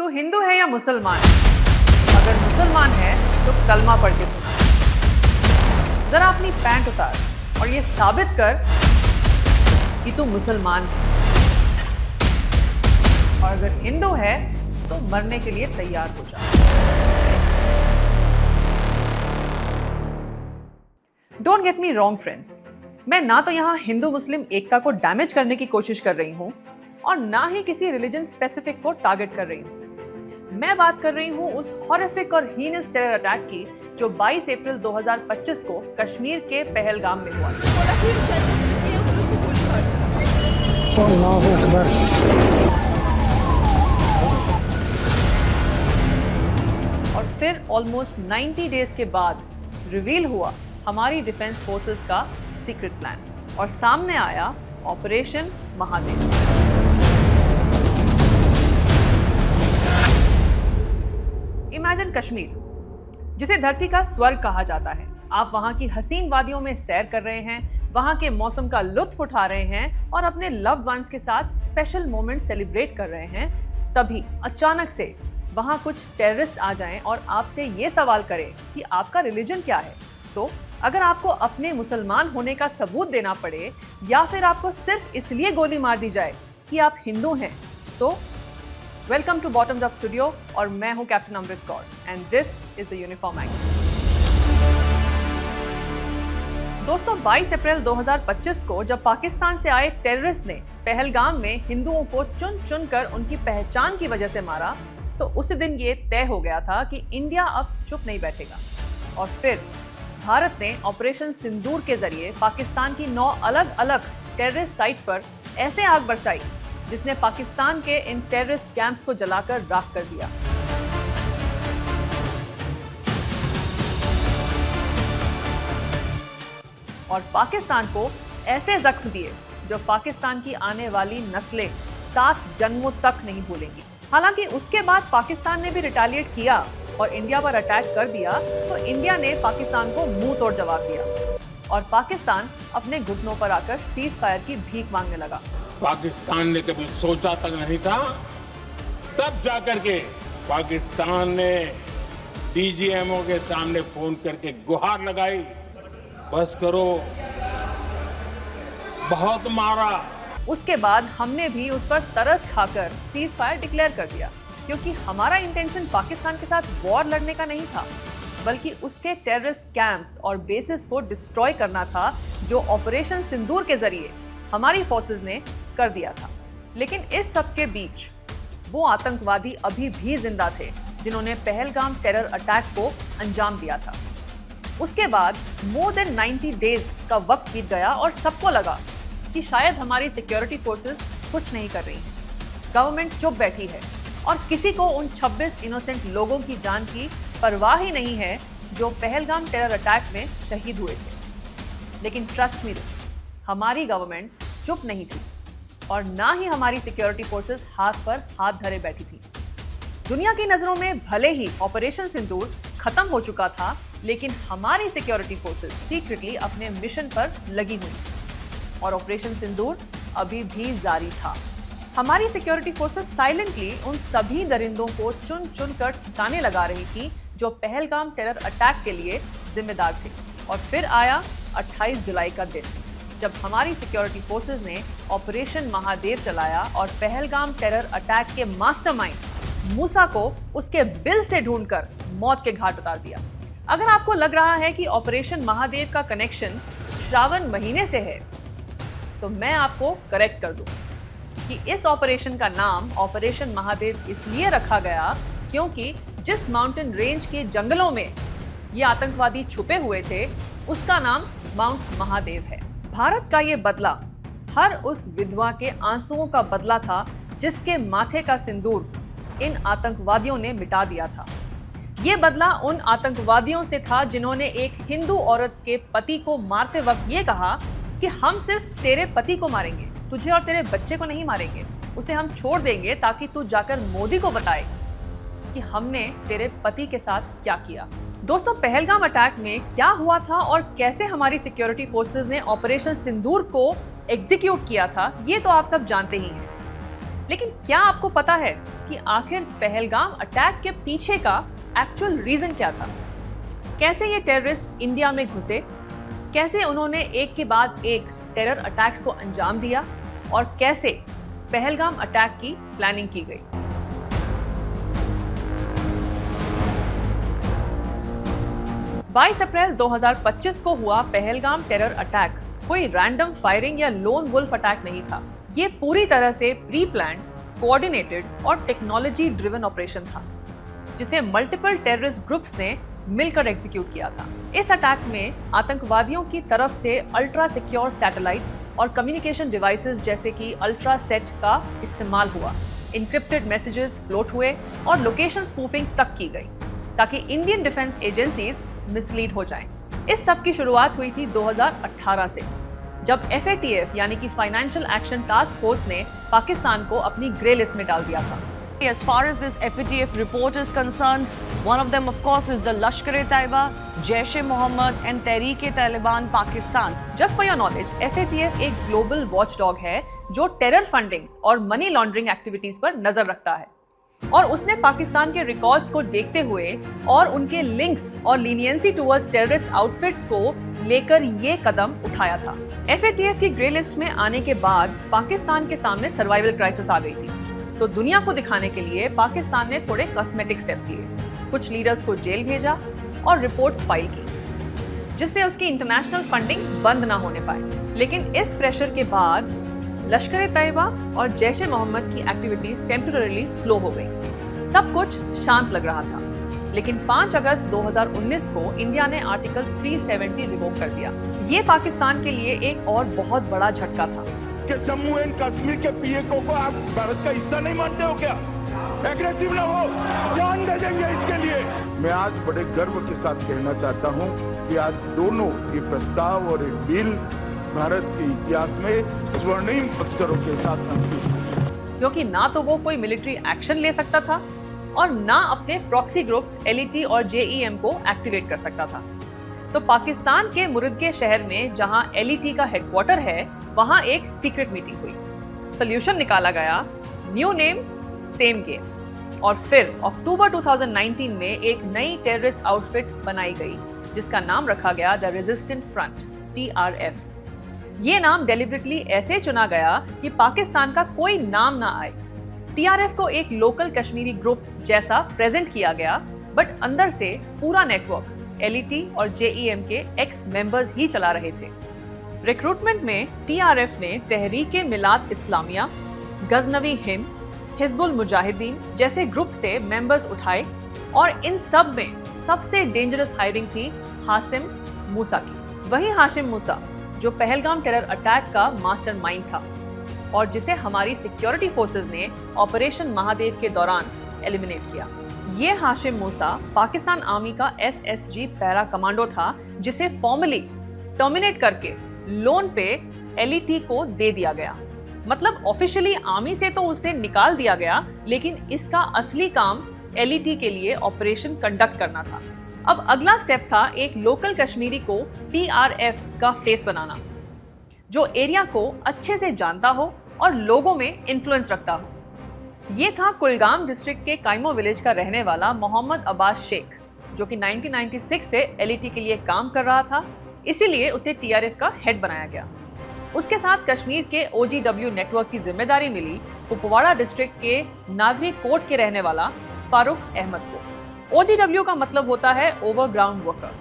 तू हिंदू है या मुसलमान? अगर मुसलमान है तो कलमा पढ़ के सुना। जरा अपनी पैंट उतार और ये साबित कर कि तू मुसलमान है। और अगर हिंदू है तो मरने के लिए तैयार हो जा। Don't get me wrong friends, मैं ना तो यहाँ हिंदू मुस्लिम एकता को डैमेज करने की कोशिश कर रही हूँ और ना ही किसी रिलीजन स्पेसिफिक को टारगेट कर रही हूँ। मैं बात कर रही हूँ उस हॉरिफिक और हीनस टेरर अटैक की जो 22 अप्रैल 2025 को कश्मीर के पहलगाम में हुआ। और फिर ऑलमोस्ट 90 डेज के बाद रिवील हुआ हमारी डिफेंस फोर्सेस का सीक्रेट प्लान और सामने आया ऑपरेशन महादेव। इमेजिन कश्मीर, जिसे धरती का स्वर्ग कहा जाता है। आप वहां की हसीन वादियों में सैर कर रहे हैं, वहां के मौसम का लुत्फ उठा रहे हैं और अपने लव्ड वंस के साथ स्पेशल मोमेंट सेलिब्रेट कर रहे हैं। तभी अचानक से वहां कुछ टेररिस्ट आ जाएं और आपसे ये सवाल करें कि आपका रिलीजन क्या है। तो अगर आपको अपने मुसलमान होने का सबूत देना पड़े या फिर आपको सिर्फ इसलिए गोली मार दी जाए कि आप हिंदू हैं, तो welcome to bottoms up studio और मैं हूं captain Amrit Kaur and this is the uniform angle. दोस्तों, 22 अप्रैल 2025 को जब पाकिस्तान से आए टेररिस्ट ने पहलगाम में हिंदुओं को चुन चुन कर उनकी पहचान की वजह से मारा, तो उस दिन ये तय हो गया था कि इंडिया अब चुप नहीं बैठेगा। और फिर भारत ने ऑपरेशन सिंदूर के जरिए पाकिस्तान की 9 अलग अलग टेररिस्ट साइट्स पर ऐसे आग बरसाई जिसने पाकिस्तान के इन टेररिस्ट कैंप्स को जलाकर राख कर दिया। और पाकिस्तान को ऐसे जख्म दिए जो पाकिस्तान की आने वाली नस्लें 7 जन्मों तक नहीं भूलेंगी। हालांकि उसके बाद पाकिस्तान ने भी रिटेलिएट किया और इंडिया पर अटैक कर दिया, तो इंडिया ने पाकिस्तान को मुंह तोड़ जवाब दिया और पाकिस्तान अपने घुटनों पर आकर सीज फायर की भीख मांगने लगा। पाकिस्तान ने कभी सोचा तक नहीं था, तब जाकर के पाकिस्तान ने डीजीएमओ के सामने फोन करके गुहार लगाई, बस करो, बहुत मारा। उसके बाद हमने भी उस पर तरस खाकर सीज फायर डिक्लेयर कर दिया, क्योंकि हमारा इंटेंशन पाकिस्तान के साथ वॉर लड़ने का नहीं था, बल्कि उसके टेररिस्ट कैंप्स और बेसिस को डिस्ट्रॉय करना था, जो ऑपरेशन सिंदूर के जरिए हमारी फोर्सेस ने कर दिया था। लेकिन इस सब के बीच वो आतंकवादी अभी भी जिंदा थे जिन्होंने पहलगाम टेरर अटैक को अंजाम दिया था। उसके बाद मोर देन 90 डेज का वक्त बीत गया और सबको लगा कि शायद हमारी सिक्योरिटी फोर्सेस कुछ नहीं कर रही हैं, गवर्नमेंट चुप बैठी है और किसी को उन 26 इनोसेंट लोगों की जान की परवाह ही नहीं है जो पहलगाम टेरर अटैक में शहीद हुए थे। लेकिन ट्रस्ट मी, हमारी गवर्नमेंट चुप नहीं थी और ना ही हमारी सिक्योरिटी फोर्सेस हाथ पर हाथ धरे बैठी थी। दुनिया की नजरों में भले ही ऑपरेशन सिंदूर खत्म हो चुका था, लेकिन हमारी सिक्योरिटी फोर्सेस सीक्रेटली अपने मिशन पर लगी हुई थी और ऑपरेशन सिंदूर अभी भी जारी था। हमारी सिक्योरिटी फोर्सेस साइलेंटली उन सभी दरिंदों को चुन चुन कर ठिकाने लगा रही थी जो पहलगाम टेरर अटैक के लिए जिम्मेदार थे। और फिर आया 28 जुलाई का दिन, जब हमारी सिक्योरिटी फोर्सेस ने ऑपरेशन महादेव चलाया और पहलगाम टेरर अटैक के मास्टरमाइंड मूसा को उसके बिल से ढूंढकर मौत के घाट उतार दिया। अगर आपको लग रहा है कि ऑपरेशन महादेव का कनेक्शन श्रावण महीने से है, तो मैं आपको करेक्ट कर दूं कि इस ऑपरेशन का नाम ऑपरेशन महादेव इसलिए रखा गया क्योंकि जिस माउंटेन रेंज के जंगलों में ये आतंकवादी छुपे हुए थे, उसका नाम माउंट महादेव है। भारत का ये बदला हर उस विधवा के आंसुओं का बदला था जिसके माथे का सिंदूर इन आतंकवादियों ने मिटा दिया था। ये बदला उन आतंकवादियों से था जिन्होंने एक हिंदू औरत के पति को मारते वक्त ये कहा कि हम सिर्फ तेरे पति को मारेंगे, तुझे और तेरे बच्चे को नहीं मारेंगे, उसे हम छोड़ देंगे ताकि तू जाकर मोदी को बताए कि हमने तेरे पति के साथ क्या किया। दोस्तों, पहलगाम अटैक में क्या हुआ था और कैसे हमारी सिक्योरिटी फोर्सेस ने ऑपरेशन सिंदूर को एग्जीक्यूट किया था, ये तो आप सब जानते ही हैं। लेकिन क्या आपको पता है कि आखिर पहलगाम अटैक के पीछे का एक्चुअल रीजन क्या था? कैसे ये टेररिस्ट इंडिया में घुसे, कैसे उन्होंने एक के बाद एक टेरर अटैक्स को अंजाम दिया और कैसे पहलगाम अटैक की प्लानिंग की गई? अप्रैल 2025 को हुआ पहलगाम टेरर अटैक कोई रैंडम फायरिंग या लोन वुल्फ अटैक नहीं था। ये पूरी तरह से प्री प्लान्ड, कोऑर्डिनेटेड और टेक्नोलॉजी ड्रिवन ऑपरेशन था, जिसे मल्टीपल टेररिस्ट ग्रुप्स ने मिलकर एग्जीक्यूट किया था। इस अटैक में आतंकवादियों की तरफ से अल्ट्रा सिक्योर सैटेलाइट्स और कम्युनिकेशन डिवाइसेस जैसे कि अल्ट्रासेट का इस्तेमाल हुआ, इनक्रिप्टेड मैसेजेस फ्लोट हुए और लोकेशन स्पूफिंग तक की गई ताकि इंडियन डिफेंस एजेंसीज मिसलीड हो जाएं। इस सब की शुरुआत हुई थी 2018 से, जब FATF यानी कि फाइनेंशियल एक्शन टास्क फोर्स ने पाकिस्तान को अपनी ग्रे लिस्ट में डाल दिया था। As far as this FATF report is concerned, one of them of course is the Lashkar-e-Taiba, Jaish-e-Mohammed and Tehreek-e-Taliban Pakistan. Just for your knowledge, FATF एक global watchdog है जो टेरर फंडिंग्स और money laundering activities पर नजर रखता है, और उसने पाकिस्तान के रिकॉर्ड्स को देखते हुए और उनके लिंक्स और लीनियंसी टुवर्ड्स टेररिस्ट आउटफिट्स को लेकर ये कदम उठाया था। FATF की ग्रे लिस्ट में आने के बाद पाकिस्तान के सामने सर्वाइवल क्राइसिस आ गई थी, तो दुनिया को दिखाने के लिए पाकिस्तान ने थोड़े कॉस्मेटिक स्टेप्स लिए, कुछ लीडर्स को जेल भेजा और रिपोर्ट्स फाइल की, जिससे उसकी इंटरनेशनल फंडिंग बंद ना होने पाए। लेकिन इस प्रेशर के बाद लश्कर-ए-तैयबा और जैश-ए-मोहम्मद की एक्टिविटीज टेम्पररीली स्लो हो गई। सब कुछ शांत लग रहा था, लेकिन 5 अगस्त 2019 को इंडिया ने आर्टिकल 370 रिवोक कर दिया। ये पाकिस्तान के लिए एक और बहुत बड़ा झटका था। कि जम्मू एंड कश्मीर के पीएको को आप भारत का हिस्सा नहीं मानते हो क्या? एग्रेसिव ना हो, जान दे देंगे इसके लिए। मैं आज बड़े गर्व के साथ कहना चाहता हूं कि आज दोनों ये प्रस्ताव और ये बिल भारत के इतिहास में स्वर्णिम अक्षरों के साथ अंकित है। क्योंकि ना तो वो कोई मिलिट्री एक्शन ले सकता था और ना अपने प्रॉक्सी ग्रुप्स LET और JEM को एक्टिवेट कर सकता था। तो पाकिस्तान के मुर्दके शहर में जहां LET का हेडक्वार्टर है, वहां एक सीक्रेट मीटिंग हुई, सोल्यूशन निकाला गया, न्यू नेम सेम गेम, और फिर अक्टूबर 2019 में एक नई टेररिस्ट आउटफिट बनाई गई जिसका नाम रखा गया द रेजिस्टेंट फ्रंट, TRF। ये नाम डेलिबरेटली ऐसे चुना गया कि पाकिस्तान का कोई नाम ना आए। TRF को एक लोकल कश्मीरी ग्रुप जैसा प्रेजेंट किया गया, बट अंदर से पूरा नेटवर्क LET और JEM के एक्स मेंबर्स ही चला रहे थे। रिक्रूटमेंट में TRF ने तहरीके मिलाद इस्लामिया, गजनवी हिंद, हिजबुल मुजाहिदीन जैसे ग्रुप से मेंबर्स उठाए, और इन सब में सबसे डेंजरस हायरिंग थी हाशिम मूसा की। वही हाशिम मूसा जो पहलगाम टेरर अटैक का मास्टरमाइंड था और जिसे हमारी सिक्योरिटी फोर्सेस ने ऑपरेशन महादेव के दौरान एलिमिनेट किया। ये हाशिम मूसा पाकिस्तान आर्मी का SSG पैरा कमांडो था, जिसे फॉर्मली टर्मिनेट करके लोन पे LET को दे दिया गया। मतलब ऑफिशियली आर्मी से तो उसे निकाल दिया गया, लेकिन इसका असली काम LET के लिए ऑपरेशन कंडक्ट करना था। अब अगला स्टेप था एक लोकल कश्मीरी को TRF का फेस बनाना, जो एरिया को अच्छे से जानता हो और लोगों में इन्फ्लुएंस रखता हो। ये था कुलगाम डिस्ट्रिक्ट के कायमो विलेज का रहने वाला मोहम्मद अब्बास शेख, जो कि 1996 से LET के लिए काम कर रहा था, इसीलिए उसे TRF का हेड बनाया गया। उसके साथ कश्मीर के OGW नेटवर्क की जिम्मेदारी मिली कुपवाड़ा डिस्ट्रिक्ट के नागरी कोट के रहने वाला फारूक अहमद को। OGW का मतलब होता है ओवरग्राउंड वर्कर,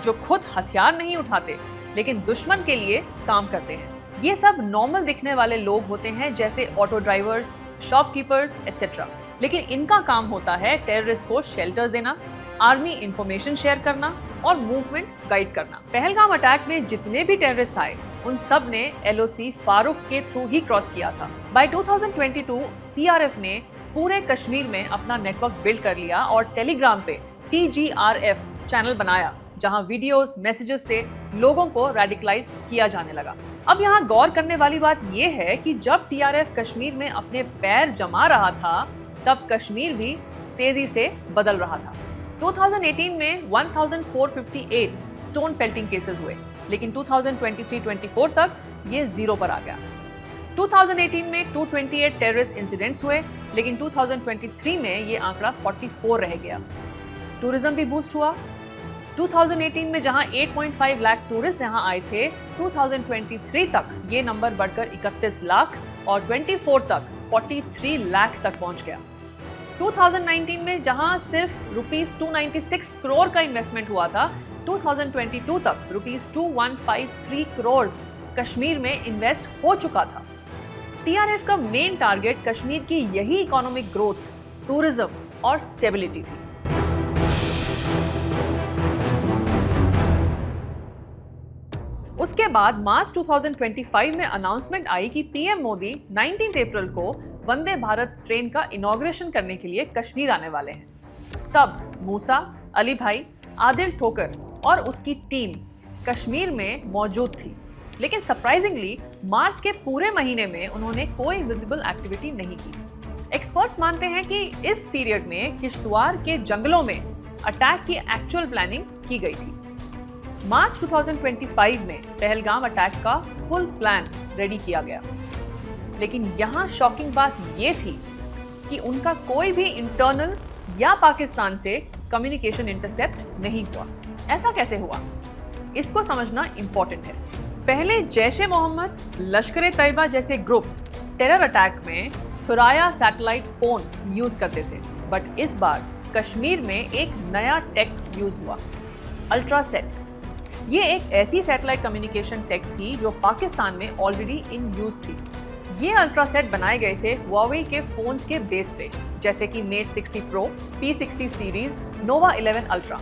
जो खुद हथियार नहीं उठाते लेकिन दुश्मन के लिए काम करते हैं। ये सब नॉर्मल दिखने वाले लोग होते हैं, जैसे ऑटो ड्राइवर्स, शॉपकीपर्स एटसेट्रा, लेकिन इनका काम होता है टेररिस्ट को शेल्टर देना, आर्मी इंफॉर्मेशन शेयर करना और मूवमेंट गाइड करना। पहलगाम अटैक में जितने भी टेररिस्ट आए, उन सब ने LOC फारूक के थ्रू ही क्रॉस किया था। बाय 2022 TRF ने पूरे कश्मीर में अपना नेटवर्क बिल्ड कर लिया और टेलीग्राम पे TGRF चैनल बनाया, जहां वीडियोस, मैसेजेस से लोगों को रेडिकलाइज किया जाने लगा। अब यहाँ गौर करने वाली बात यह है कि जब TRF कश्मीर में अपने पैर जमा रहा था, तब कश्मीर भी तेजी से बदल रहा था। 2018 में 1458 स्टोन पेल्टिंग केसेस हुए, लेकिन 2023-24 तक ये 0 पर आ गया। 2018 में 228 टेररिस्ट इंसिडेंट्स हुए, लेकिन 2023 में ये आंकड़ा 44 रह गया। टूरिज्म भी बूस्ट हुआ। 2018 में जहां 8.5 लाख टूरिस्ट यहां आए थे, 2023 तक ये नंबर बढ़कर 31 लाख और 24 तक 43 लाख तक पहुंच गया। 2019 में जहां सिर्फ ₹296 करोड़ का इन्वेस्टमेंट हुआ था, 2022 तक ₹2153 करोड़ कश्मीर में इन्वेस्ट हो चुका था। टीआरएफ का मेन टारगेट कश्मीर की यही इकोनॉमिक ग्रोथ, टूरिज्म और स्टेबिलिटी थी। उसके बाद मार्च 2025 में अनाउंसमेंट आई कि पीएम मोदी 19 अप्रैल को वंदे भारत ट्रेन का इनॉग्रेशन करने के लिए कश्मीर आने वाले हैं। तब मूसा, अली भाई, आदिल ठोकर और उसकी टीम कश्मीर में मौजूद थी, लेकिन सरप्राइजिंगली मार्च के पूरे महीने में उन्होंने कोई विजिबल एक्टिविटी नहीं की। एक्सपर्ट्स मानते हैं कि इस पीरियड में किश्तवाड़ के जंगलों में अटैक की एक्चुअल प्लानिंग की गई थी। मार्च 2025 में पहलगाम अटैक का फुल प्लान रेडी किया गया, लेकिन यहाँ शॉकिंग बात ये थी कि उनका कोई भी इंटरनल या पाकिस्तान से कम्युनिकेशन इंटरसेप्ट नहीं हुआ। ऐसा कैसे हुआ, इसको समझना इंपॉर्टेंट है। पहले जैश-ए मोहम्मद, लश्कर-ए-तैयबा जैसे ग्रुप्स टेरर अटैक में थुराया सैटेलाइट फोन यूज करते थे, बट इस बार कश्मीर में एक नया टेक यूज हुआ, अल्ट्रासेट्स। ये एक ऐसी सैटेलाइट कम्युनिकेशन टेक थी जो पाकिस्तान में ऑलरेडी इन यूज थी। ये अल्ट्रासेट बनाए गए थे हुआवे के फोन्स के बेस पे, जैसे कि मेट 60 प्रो, P60 सीरीज, नोवा 11 अल्ट्रा।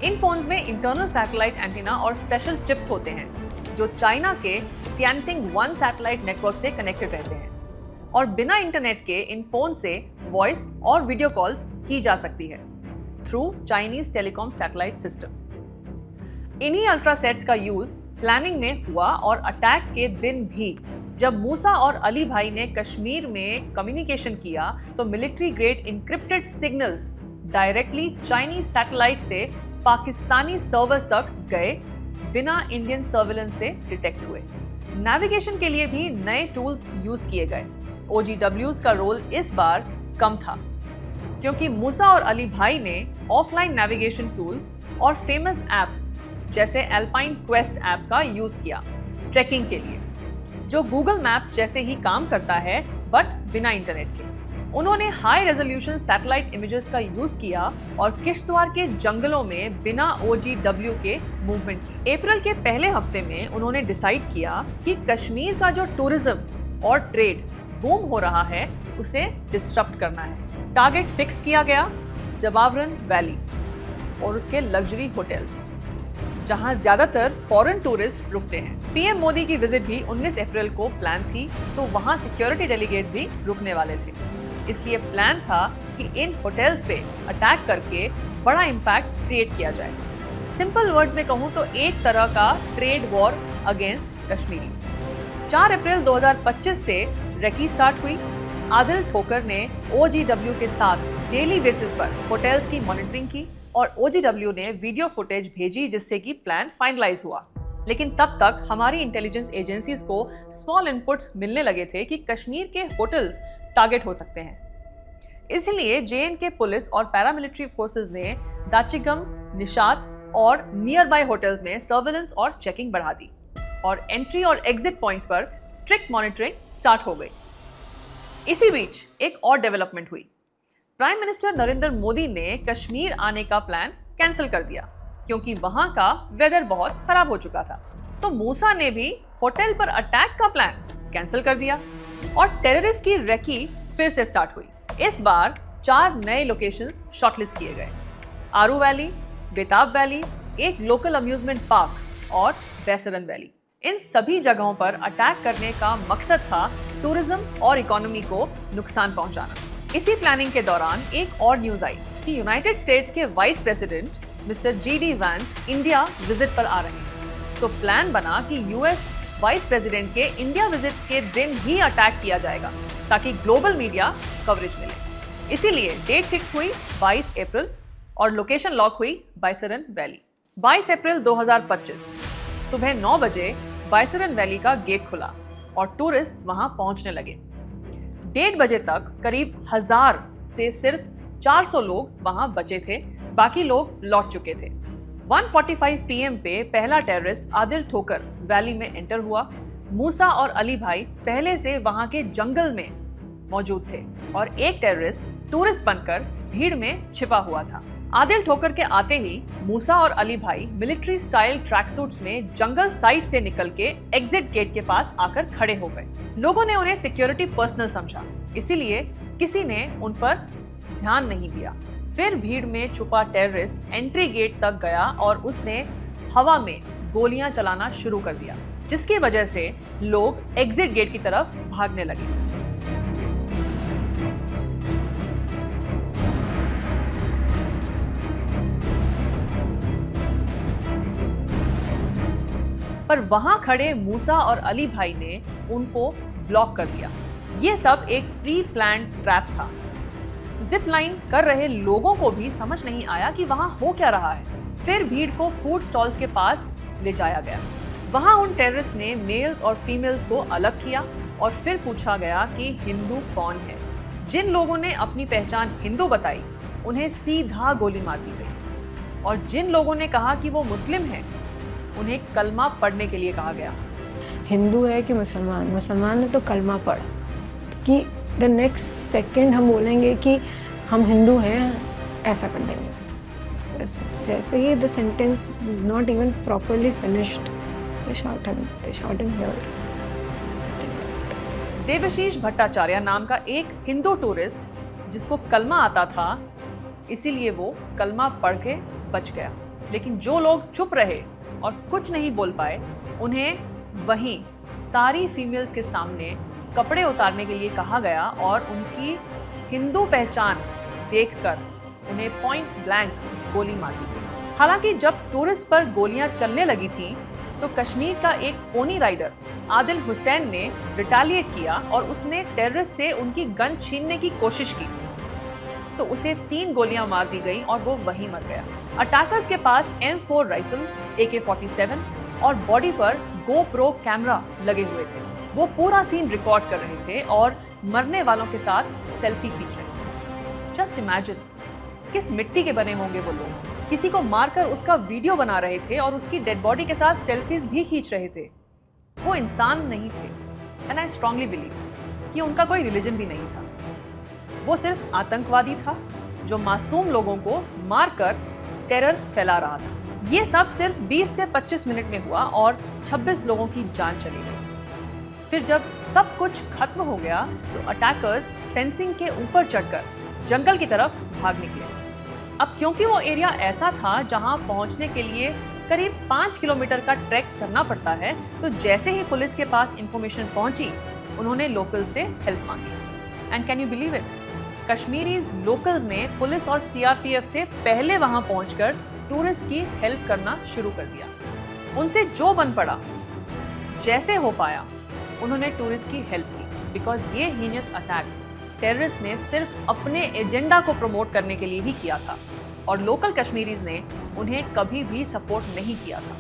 इन फोन्स में इंटरनल सैटेलाइट एंटीना और स्पेशल चिप्स होते हैं जो चाइना के टियानटिंग 1 सैटेलाइट नेटवर्क से कनेक्टेड रहते हैं, और बिना इंटरनेट के इन फोन से वॉइस और वीडियो कॉल्स की जा सकती है through Chinese telecom satellite system. इन्हीं अल्ट्रासेट्स का यूज प्लानिंग में हुआ, और अटैक के दिन भी जब मूसा और अली भाई ने कश्मीर में कम्युनिकेशन किया तो military grade encrypted signals directly Chinese satellite से पाकिस्तानी सर्वर्स तक गए, बिना इंडियन सर्विलेंस से डिटेक्ट हुए। नेविगेशन के लिए भी नए टूल्स यूज किए गए। OGWs का रोल इस बार कम था, क्योंकि मूसा और अली भाई ने ऑफलाइन नेविगेशन टूल्स और फेमस एप्स जैसे एल्पाइन क्वेस्ट ऐप का यूज किया ट्रैकिंग के लिए, जो गूगल मैप्स जैसे ही काम करता है बट बिना इंटरनेट के। उन्होंने हाई रेजोल्यूशन सैटेलाइट इमेजेस का यूज किया और किश्तवाड़ के जंगलों में बिना OGW के मूवमेंट की। अप्रैल के पहले हफ्ते में उन्होंने डिसाइड किया कि कश्मीर का जो टूरिज्म और ट्रेड बूम हो रहा है उसे डिस्टर्ब करना है। टारगेट फिक्स किया गया जवाबरन वैली और उसके लग्जरी होटल्स, जहां ज्यादातर फॉरेन टूरिस्ट रुकते हैं। पीएम मोदी की विजिट भी 19 अप्रैल को प्लान थी, तो वहां सिक्योरिटी डेलीगेट्स भी रुकने वाले थे। इसलिए प्लान था कि इन होटल्स पे अटैक करके बड़ा इम्पैक्ट क्रिएट किया जाए। सिंपल वर्ड्स में कहूं तो एक तरह का ट्रेड वॉर अगेंस्ट कश्मीरीज। 4 अप्रैल 2025 से रेकी स्टार्ट हुई। आदिल ठोकर ने OGW के साथ डेली बेसिस पर होटल्स की मॉनिटरिंग की और OGW ने वीडियो फुटेज भेजी, जिससे कि प्लान फाइनलाइज हुआ। लेकिन तब तक हमारी इंटेलिजेंस एजेंसीज को स्मॉल इनपुट्स मिलने लगे थे कि कश्मीर के होटल्स टारगेट हो सकते हैं। इसलिए JNK पुलिस और पैरामिलिट्री फोर्सेस ने दाचिगम, निशात और नियर बाय होटल्स में सर्विलेंस और चेकिंग बढ़ा दी, और एंट्री और एग्जिट पॉइंट्स पर स्ट्रिक्ट मॉनिटरिंग स्टार्ट हो गई। इसी बीच एक और डेवलपमेंट हुई। प्राइम मिनिस्टर नरेंद्र मोदी ने कश्मीर आने का प्लान कैंसिल कर दिया, क्योंकि वहां का वेदर बहुत खराब हो चुका था। तो मूसा ने भी होटल पर अटैक का प्लान कैंसिल कर दिया, और टेररिस्ट की रेकी फिर से स्टार्ट हुई। इस बार 4 नए लोकेशंस शॉर्टलिस्ट किए गए: आरू वैली, बेताब वैली, एक लोकल अम्यूजमेंट पार्क और बैसरन वैली। इन सभी जगहों पर अटैक करने का मकसद था टूरिज्म और इकोनॉमी को नुकसान पहुंचाना। इसी प्लानिंग के दौरान एक और न्यूज आई कि यूनाइटेड स्टेट्स के vice president mister GD Vance India visit पर आ रहे हैं। तो प्लान बना कि US वाइस प्रेसिडेंट के इंडिया विजिट के दिन ही अटैक किया जाएगा, ताकि ग्लोबल मीडिया कवरेज मिले। इसीलिए डेट फिक्स हुई 22 अप्रैल और लोकेशन लॉक हुई बैसरन वैली। 22 अप्रैल 2025 सुबह 9 बजे बैसरन वैली का गेट खुला और टूरिस्ट वहां पहुंचने लगे। 1:30 बजे तक करीब 1000 से सिर्फ 400 लोग वहां बचे थे, बाकी लोग लौट चुके थे। 1:45 PM पे पहला टेररिस्ट आदिल ठोकर वैली में एंटर हुआ। मूसा और अली भाई पहले से वहां के जंगल में मौजूद थे और एक टेररिस्ट टूरिस्ट बनकर भीड़ में छिपा हुआ था। आदिल ठोकर के आते ही मूसा और अली भाई मिलिट्री स्टाइल ट्रैक सूट्स में जंगल साइड से निकल के एग्जिट गेट के पास आकर खड़े हो गए। लोगों ने उन्हें सिक्योरिटी पर्सनल समझा, इसीलिए किसी ने उन पर ध्यान नहीं दिया। फिर भीड़ में छुपा टेररिस्ट एंट्री गेट तक गया और उसने हवा में गोलियां चलाना शुरू कर दिया, जिसकी वजह से लोग एग्जिट गेट की तरफ भागने लगे। पर वहां खड़े मूसा और अली भाई ने उनको ब्लॉक कर दिया। ये सब एक प्री प्लान्ड ट्रैप था। जिप लाइन कर रहे लोगों को भी समझ नहीं आया कि वहां हो क्या रहा है। फिर भीड़ को फूड स्टॉल्स के पास ले जाया गया। वहां उन टेररिस्ट ने मेल्स और फीमेल्स को अलग किया और फिर पूछा गया कि हिंदू कौन है। जिन लोगों ने अपनी पहचान हिंदू बताई, उन्हें सीधा गोली मार दी गई और जिन लोगों ने कहा कि वो मुस्लिम हैं, उन्हें कलमा पढ़ने के लिए कहा गया। हिंदू है कि मुसलमान, मुसलमान है तो कलमा पढ़, कि द नेक्स्ट सेकंड हम बोलेंगे कि हम हिंदू हैं, ऐसा कर देंगे। जैसे ही the sentence is not even properly finished, they shout and yell. Debashish Bhattacharya नाम का एक हिंदू टूरिस्ट जिसको कलमा आता था, इसीलिए वो कलमा पढ़ के बच गया। लेकिन जो लोग चुप रहे और कुछ नहीं बोल पाए, उन्हें वहीं सारी फीमेल्स के सामने कपड़े उतारने के लिए कहा गया और उनकी हिंदू पहचान देखकर उन्हें पॉइंट ब्लैंक गोली मार दी गई। हालांकि जब टूरिस्ट पर गोलियां चलने लगी थी तो कश्मीर का एक पोनी राइडर आदिल हुसैन ने रिटेलिएट किया और उसने टेररिस्ट से उनकी गन छीनने की कोशिश की, तो उसे 3 गोलियां मार दी गई और वो वहीं मर गया। अटैकर्स के पास M4 राइफल्स, AK-47 और बॉडी पर GoPro कैमरा लगे हुए थे। वो पूरा सीन रिकॉर्ड कर रहे थे और मरने वालों के साथ सेल्फी खींच रहे थे। जस्ट इमेजिन किस मिट्टी के बने होंगे वो लोग। किसी को मारकर उसका वीडियो बना रहे थे और उसकी डेड बॉडी के साथ सेल्फीज भी खींच रहे थे। वो इंसान नहीं थे, एंड आई स्ट्रांगली बिलीव कि उनका कोई रिलीजन भी नहीं था। वो सिर्फ आतंकवादी था जो मासूम लोगों को मारकर टेरर फैला रहा था। ये सब सिर्फ 20 से 25 मिनट में हुआ और 26 लोगों की जान चली गई। फिर जब सब कुछ खत्म हो गया तो अटैकर्स फेंसिंग के ऊपर चढ़कर जंगल की तरफ भाग निकले। अब क्योंकि वो एरिया ऐसा था जहां पहुंचने के लिए करीब 5 किलोमीटर का ट्रैक करना पड़ता है, तो जैसे ही पुलिस के पास इंफॉर्मेशन पहुंची, उन्होंने लोकल से हेल्प मांगी। And can you believe it, Kashmiris locals ने पुलिस और CRPF से पहले वहां पहुंचकर टूरिस्ट की हेल्प करना शुरू कर दिया। उनसे जो बन पड़ा, जैसे हो पाया, उन्होंने टूरिस्ट की हेल्प की, बिकॉज ये हीनियस अटैक टेररिस्ट ने सिर्फ अपने एजेंडा को प्रमोट करने के लिए ही किया था और लोकल कश्मीरीज ने उन्हें कभी भी सपोर्ट नहीं किया था।